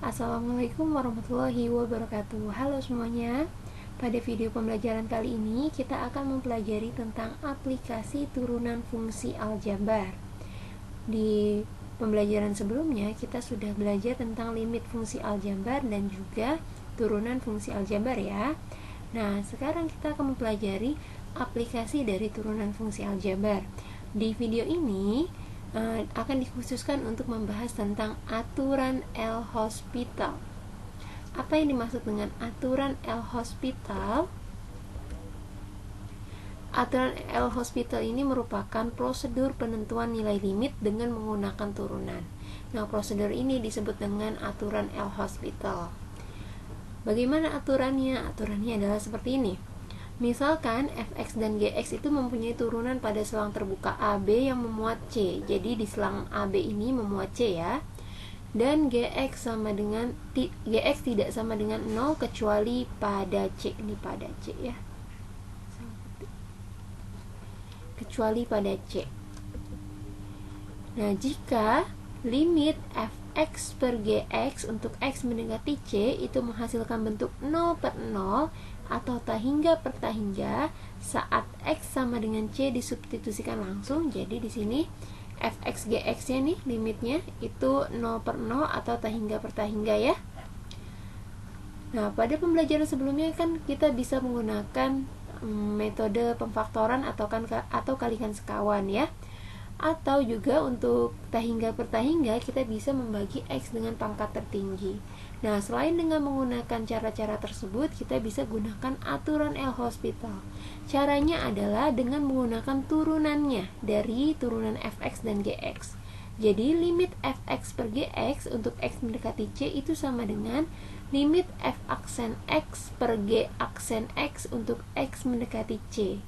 Assalamualaikum warahmatullahi wabarakatuh. Halo semuanya. Pada video pembelajaran kali ini kita akan mempelajari tentang aplikasi turunan fungsi aljabar. Di pembelajaran sebelumnya kita sudah belajar tentang limit fungsi aljabar dan juga turunan fungsi aljabar ya. Nah, sekarang kita akan mempelajari aplikasi dari turunan fungsi aljabar. Di video ini akan dikhususkan untuk membahas tentang aturan L'Hospital. Apa yang dimaksud dengan aturan L'Hospital? Aturan L'Hospital ini merupakan prosedur penentuan nilai limit dengan menggunakan turunan. Nah, prosedur ini disebut dengan aturan L'Hospital. Bagaimana aturannya? Aturannya adalah seperti ini. Misalkan fx dan gx itu mempunyai turunan pada selang terbuka AB yang memuat C. Jadi di selang AB ini memuat C ya. Dan gx tidak sama dengan 0 kecuali pada C. Ini pada C ya. Kecuali pada C. Nah, jika limit fx per gx untuk x mendekati C itu menghasilkan bentuk 0/0 atau tahingga per tahingga saat x sama dengan C disubstitusikan langsung. Jadi di sini fx gx-nya nih limitnya itu 0/0 atau tahingga per tahingga ya. Nah, pada pembelajaran sebelumnya kan kita bisa menggunakan metode pemfaktoran atau kalikan sekawan ya. Atau juga untuk tahingga per tahingga kita bisa membagi x dengan pangkat tertinggi. Nah, selain dengan menggunakan cara-cara tersebut, kita bisa gunakan aturan L'Hospital. Caranya adalah dengan menggunakan turunannya dari turunan fx dan gx. Jadi limit fx per gx untuk x mendekati C itu sama dengan limit f aksen x per g aksen x untuk x mendekati C.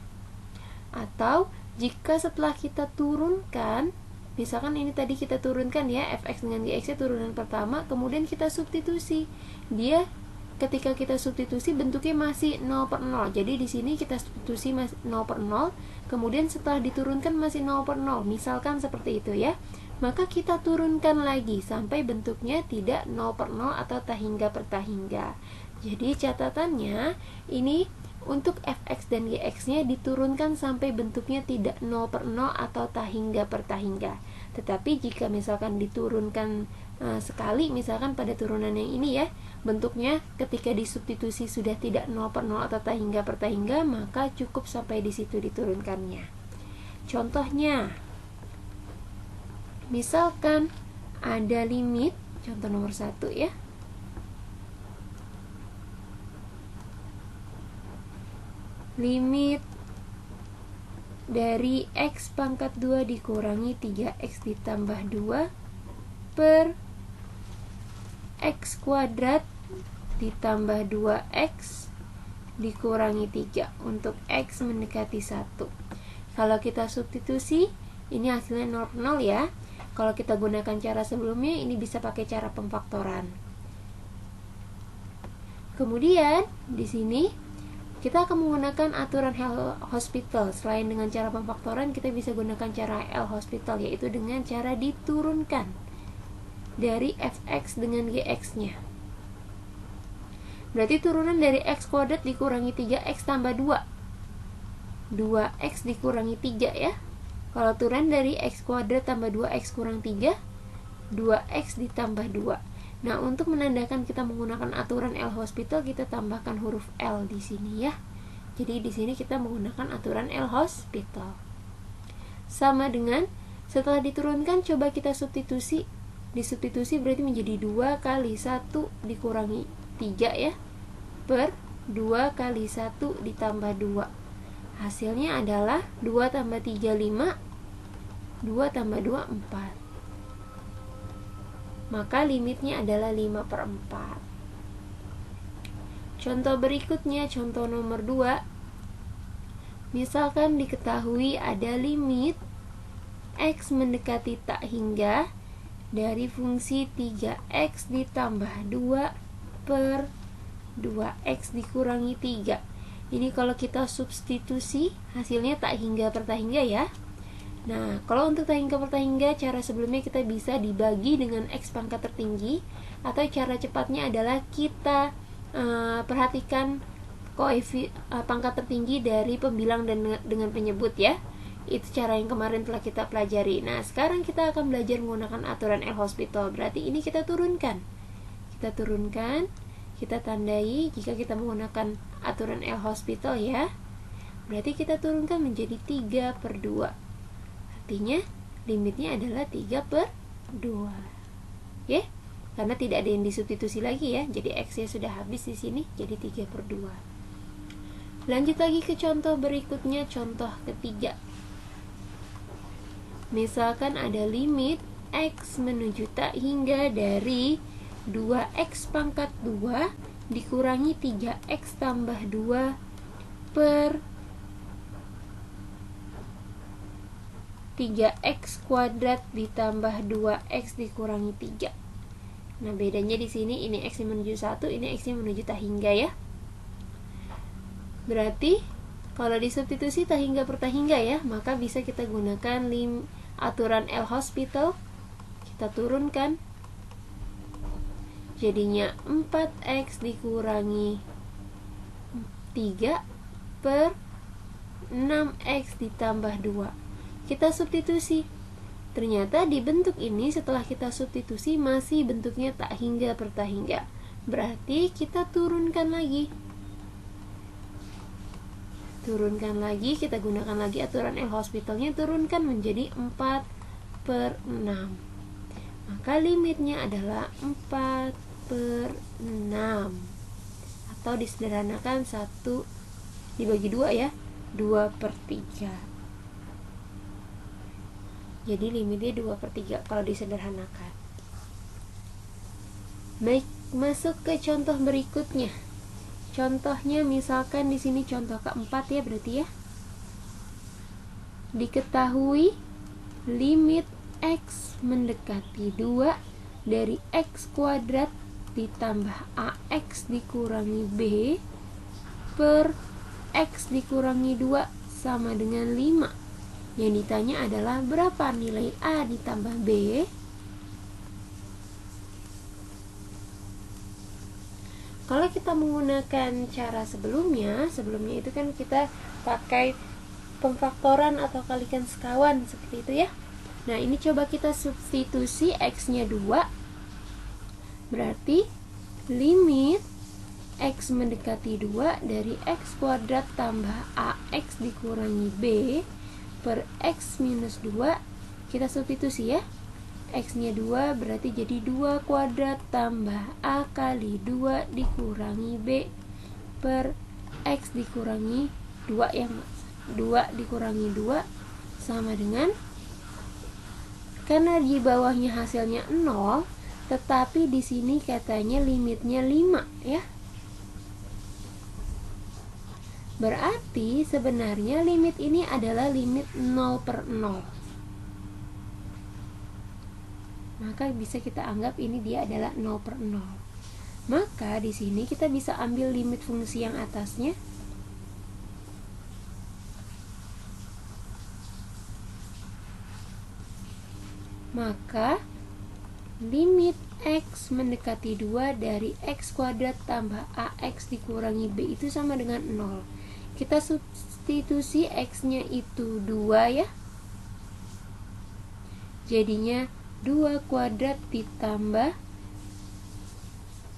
Atau jika setelah kita turunkan, misalkan ini tadi kita turunkan ya, fx dengan gx nya turunan pertama, kemudian kita substitusi. Dia ketika kita substitusi bentuknya masih 0/0. Jadi di sini kita substitusi 0/0, kemudian setelah diturunkan masih 0/0. Misalkan seperti itu ya. Maka kita turunkan lagi sampai bentuknya tidak 0/0 atau tahingga per tahingga. Jadi catatannya ini untuk fx dan gx-nya diturunkan sampai bentuknya tidak 0/0 atau tahingga per tahingga. Tetapi jika misalkan diturunkan sekali, misalkan pada turunan yang ini ya, bentuknya ketika disubstitusi sudah tidak 0/0 atau tahingga per tahingga, maka cukup sampai di situ diturunkannya. Contohnya, misalkan ada limit, contoh nomor 1 ya. Limit dari x pangkat 2 dikurangi 3x ditambah 2 per x kuadrat ditambah 2x dikurangi 3 untuk x mendekati 1. Kalau kita substitusi, ini hasilnya 0/0 ya. Kalau kita gunakan cara sebelumnya, ini bisa pakai cara pemfaktoran. Kemudian di sini kita akan menggunakan aturan L'Hospital. Selain dengan cara pemfaktoran, kita bisa gunakan cara L'Hospital, yaitu dengan cara diturunkan dari fx dengan gx-nya. Berarti turunan dari x kuadrat dikurangi 3x tambah 2. 2x dikurangi 3 ya. Kalau turunan dari x kuadrat tambah 2x kurang 3, 2x ditambah 2. Nah, untuk menandakan kita menggunakan aturan L'Hospital, kita tambahkan huruf L di sini ya. Jadi di sini kita menggunakan aturan L'Hospital. Sama dengan setelah diturunkan, coba kita substitusi. Disubstitusi berarti menjadi 2 kali 1 dikurangi 3 ya, per 2 kali 1 ditambah 2. Hasilnya adalah 2 tambah 3 5, 2 tambah 2 4. Maka limitnya adalah 5/4. Contoh berikutnya, contoh nomor 2. Misalkan diketahui ada limit x mendekati tak hingga dari fungsi 3x ditambah 2 per 2x dikurangi 3. Ini kalau kita substitusi, hasilnya tak hingga per tak hingga ya. Nah, kalau untuk tahingga per tahingga, cara sebelumnya kita bisa dibagi dengan X pangkat tertinggi, atau cara cepatnya adalah kita perhatikan pangkat tertinggi dari pembilang dan dengan penyebut ya. Itu cara yang kemarin telah kita pelajari. Nah, sekarang kita akan belajar menggunakan aturan L-Hospital. Berarti ini kita turunkan. Kita tandai jika kita menggunakan aturan L-Hospital ya. Berarti kita turunkan menjadi 3/2. Artinya limitnya adalah 3/2. Ya, karena tidak ada yang disubstitusi lagi ya. Jadi X-nya sudah habis di sini, jadi 3/2. Lanjut lagi ke contoh berikutnya, contoh ketiga. Misalkan ada limit X menuju tak hingga dari 2X pangkat 2 dikurangi 3X tambah 2 per 3x kuadrat ditambah 2x dikurangi 3. Nah, bedanya di sini ini x menuju 1, ini x menuju tak hingga ya. Berarti kalau disubstitusi tak hingga per tak hingga ya, maka bisa kita gunakan aturan L-Hospital. Kita turunkan. Jadinya 4x dikurangi 3 per 6x ditambah 2. Kita substitusi. Ternyata di bentuk ini setelah kita substitusi masih bentuknya tak hingga per tak hingga. Berarti kita turunkan lagi. Kita gunakan lagi aturan L-Hospitalnya, turunkan menjadi 4/6. Maka limitnya adalah 4/6. Atau disederhanakan 1 dibagi 2 ya, 2/3. Jadi limitnya 2/3 kalau disederhanakan. Baik, masuk ke contoh berikutnya. Contohnya misalkan di sini contoh keempat ya berarti ya. Diketahui limit X mendekati 2 dari X kuadrat ditambah AX dikurangi B per X dikurangi 2 sama dengan 5. Yang ditanya adalah berapa nilai A ditambah B. Kalau kita menggunakan cara sebelumnya itu kan kita pakai pemfaktoran atau kalikan sekawan seperti itu ya. Nah, ini coba kita substitusi X-nya 2. Berarti limit X mendekati 2 dari X kuadrat tambah AX dikurangi B per X minus 2, kita substitusi ya. X-nya 2 berarti jadi 2 kuadrat tambah A kali 2 dikurangi B per X dikurangi 2 yang 2 dikurangi 2 sama dengan, karena di bawahnya hasilnya 0, tetapi di sini katanya limitnya 5 ya. Berarti sebenarnya limit ini adalah limit 0/0. Maka bisa kita anggap ini dia adalah 0/0. Maka di sini kita bisa ambil limit fungsi yang atasnya. Maka limit X mendekati 2 dari X kuadrat tambah AX dikurangi B itu sama dengan 0. Kita substitusi X-nya itu 2 ya. Jadinya 2 kuadrat ditambah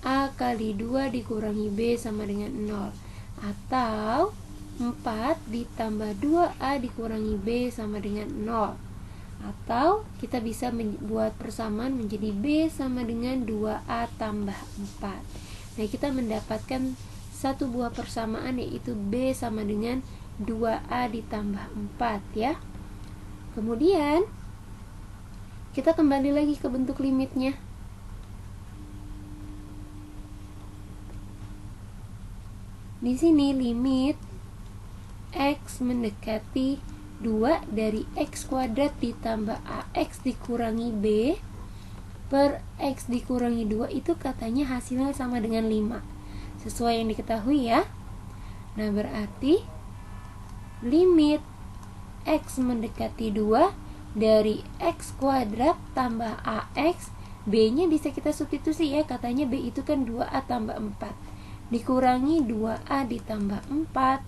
A kali 2 dikurangi B sama dengan 0. Atau 4 ditambah 2A dikurangi B sama dengan 0. Atau kita bisa membuat persamaan menjadi B sama dengan 2A tambah 4. Nah, kita mendapatkan satu buah persamaan, yaitu B sama dengan 2A ditambah 4 ya. Kemudian kita kembali lagi ke bentuk limitnya. Di sini limit X mendekati 2 dari X kuadrat ditambah AX dikurangi B per X dikurangi 2 itu katanya hasilnya sama dengan 5. Sesuai yang diketahui ya. Nah, berarti limit X mendekati 2 dari X kuadrat tambah AX. B-nya bisa kita substitusi ya, katanya B itu kan 2A tambah 4 dikurangi 2A ditambah 4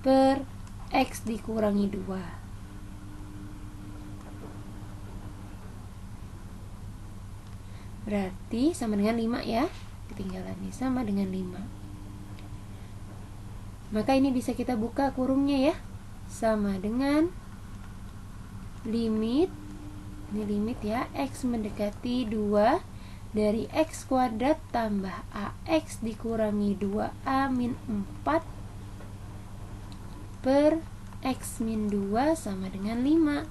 per X dikurangi 2. Berarti sama dengan 5 ya, ketinggalan nih, sama dengan 5. Maka ini bisa kita buka kurungnya ya, sama dengan limit, ini limit ya, X mendekati 2 dari X kuadrat tambah AX dikurangi 2A min 4 per X min 2 sama dengan 5.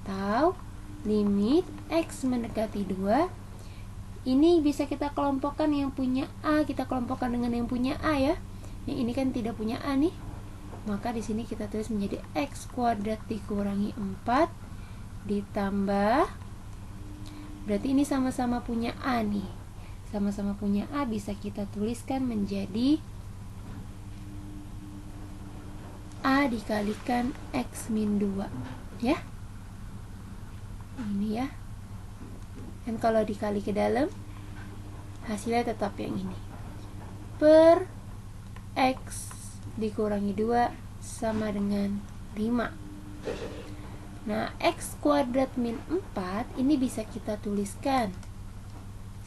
Atau limit X mendekati 2, ini bisa kita kelompokkan yang punya A, kita kelompokkan dengan yang punya A ya. Yang ini kan tidak punya A nih. Maka di sini kita tulis menjadi X kuadrat dikurangi 4 ditambah, berarti ini sama-sama punya A nih. Sama-sama punya A bisa kita tuliskan menjadi A dikalikan X min 2 ya. Ini ya. Dan kalau dikali ke dalam, hasilnya tetap yang ini. Per X dikurangi 2 sama dengan 5. Nah, X kuadrat min 4 ini bisa kita tuliskan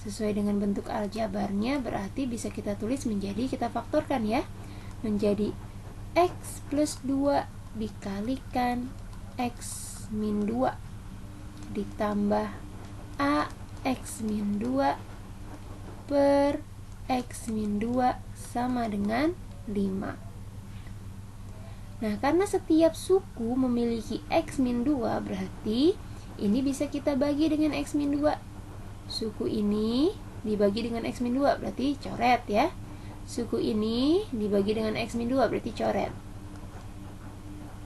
sesuai dengan bentuk aljabarnya, berarti bisa kita tulis menjadi, kita faktorkan ya, menjadi X plus 2 dikalikan X min 2 ditambah A X min 2 per X min 2 sama dengan 5. Nah, karena setiap suku memiliki X min 2, berarti ini bisa kita bagi dengan X min 2. Suku ini dibagi dengan X min 2, berarti coret ya. Suku ini dibagi dengan X min 2, berarti coret.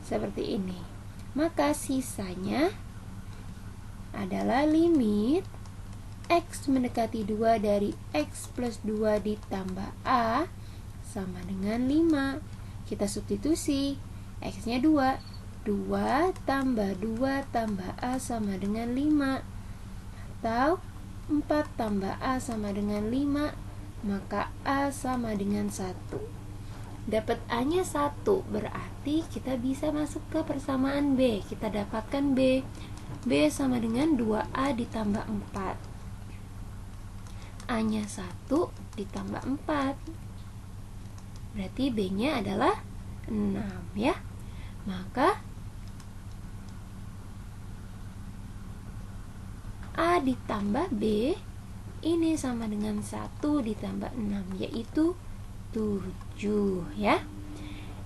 Seperti ini. Maka sisanya adalah limit X mendekati 2 dari X plus 2 ditambah A sama dengan 5. Kita substitusi, X-nya 2, 2 tambah 2 tambah A sama dengan 5, atau 4 tambah A sama dengan 5, maka A sama dengan 1. Dapat A-nya 1, berarti kita bisa masuk ke persamaan B. Kita dapatkan B. B sama dengan 2A ditambah 4. A-nya 1 ditambah 4. Berarti B-nya adalah 6 ya. Maka A ditambah B ini sama dengan 1 ditambah 6, yaitu 7 ya.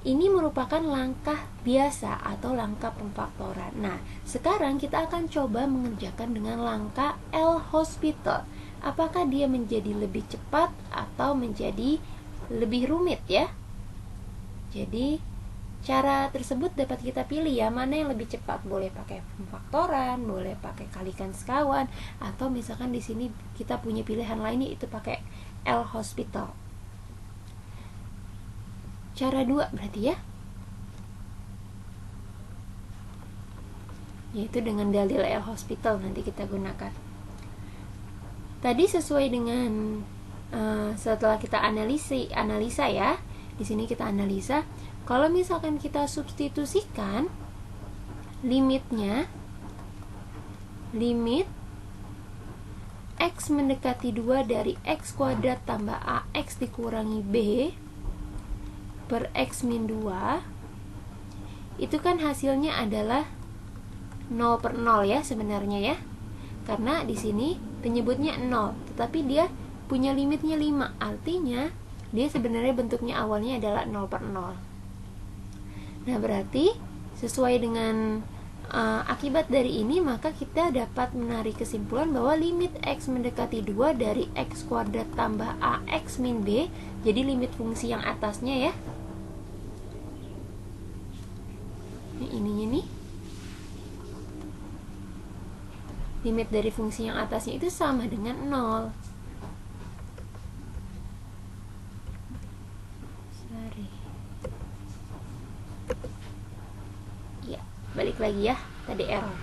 Ini merupakan langkah biasa atau langkah pemfaktoran. Nah, sekarang kita akan coba mengerjakan dengan langkah L'Hospital. Apakah dia menjadi lebih cepat atau menjadi lebih rumit ya? Jadi cara tersebut dapat kita pilih ya, mana yang lebih cepat. Boleh pakai pemfaktoran, boleh pakai kalikan sekawan, atau misalkan di sini kita punya pilihan lainnya itu pakai L'Hospital. Cara 2 berarti ya, yaitu dengan dalil L'Hospital nanti kita gunakan. Tadi sesuai dengan setelah kita analisa ya, di sini kita analisa. Kalau misalkan kita substitusikan limitnya, limit X mendekati 2 dari X kuadrat tambah AX dikurangi B per X min 2, itu kan hasilnya adalah 0 per 0 ya sebenarnya ya, karena di sini penyebutnya 0, tetapi dia punya limitnya 5, artinya dia sebenarnya bentuknya awalnya adalah 0 per 0. Nah, berarti sesuai dengan akibat dari ini, maka kita dapat menarik kesimpulan bahwa limit X mendekati 2 dari X kuadrat tambah AX min B, jadi limit fungsi yang atasnya ya, ininya nih, limit dari fungsi yang atasnya itu sama dengan 0. lagi ya, tadi error.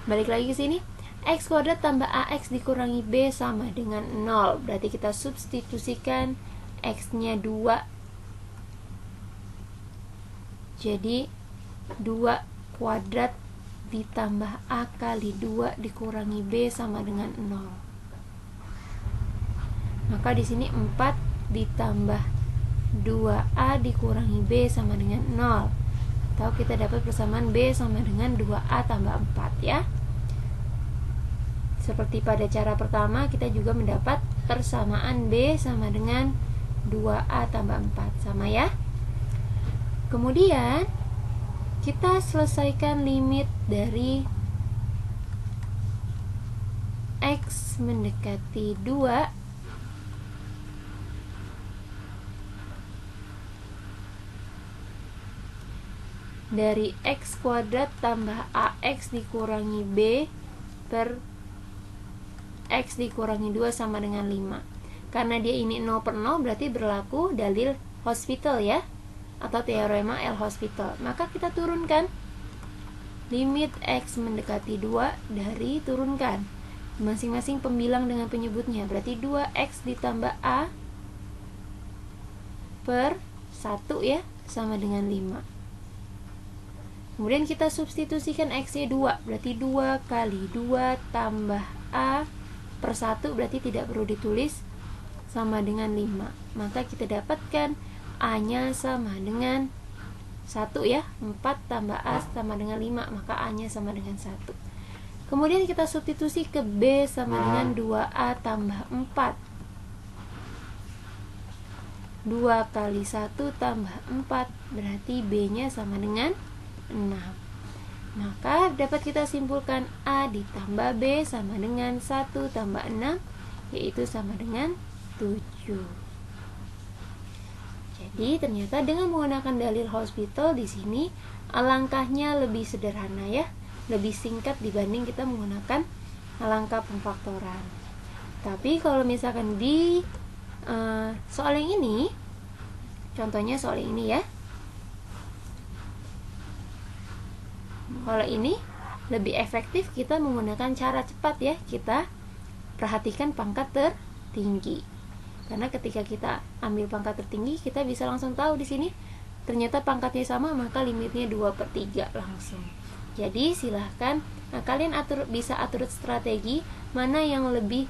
Balik lagi ke sini. X kuadrat tambah AX dikurangi B sama dengan 0. Berarti kita substitusikan X-nya 2. Jadi 2 kuadrat ditambah A kali 2 dikurangi B sama dengan 0. Maka di sini 4 ditambah 2A dikurangi B sama dengan 0. Atau kita dapat persamaan B sama dengan 2A tambah 4 ya. Seperti pada cara pertama, kita juga mendapat persamaan B sama dengan 2A tambah 4. Sama ya. Kemudian kita selesaikan limit dari X mendekati 2 dari X kuadrat tambah AX dikurangi B per X dikurangi 2 sama dengan 5. Karena dia ini 0 per 0, berarti berlaku dalil Hospital ya, atau teorema L-Hospital. Maka kita turunkan limit X mendekati 2 dari turunkan masing-masing pembilang dengan penyebutnya. Berarti 2X ditambah A per 1 ya, sama dengan 5. Kemudian kita substitusikan X-nya 2. Berarti 2 kali 2 tambah A per 1, berarti tidak perlu ditulis, sama dengan 5. Maka kita dapatkan A-nya sama dengan 1 ya. 4 tambah A sama dengan 5, maka A-nya sama dengan 1. Kemudian kita substitusi ke B sama dengan 2A tambah 4. 2 kali 1 tambah 4, berarti B-nya sama dengan 6. Maka dapat kita simpulkan A ditambah B sama dengan 1 tambah 6, yaitu sama dengan 7. Jadi ternyata dengan menggunakan dalil Hospital di sini langkahnya lebih sederhana ya, lebih singkat dibanding kita menggunakan langkah pemfaktoran. Tapi kalau misalkan di soal yang ini, contohnya soal yang ini ya, kalau ini lebih efektif kita menggunakan cara cepat ya. Kita perhatikan pangkat tertinggi. Karena ketika kita ambil pangkat tertinggi, kita bisa langsung tahu di sini ternyata pangkatnya sama, maka limitnya 2/3 langsung. Jadi silahkan kalian bisa atur strategi mana yang lebih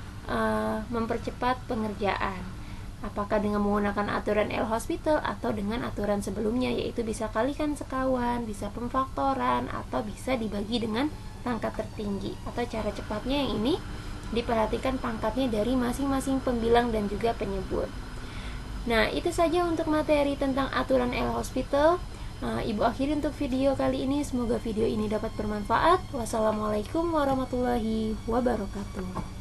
mempercepat pengerjaan. Apakah dengan menggunakan aturan L-Hospital atau dengan aturan sebelumnya, yaitu bisa kalikan sekawan, bisa pemfaktoran, atau bisa dibagi dengan pangkat tertinggi. Atau cara cepatnya yang ini diperhatikan pangkatnya dari masing-masing pembilang dan juga penyebut. Nah, itu saja untuk materi tentang aturan L-Hospital. Ibu akhiri untuk video kali ini. Semoga video ini dapat bermanfaat. Wassalamualaikum warahmatullahi wabarakatuh.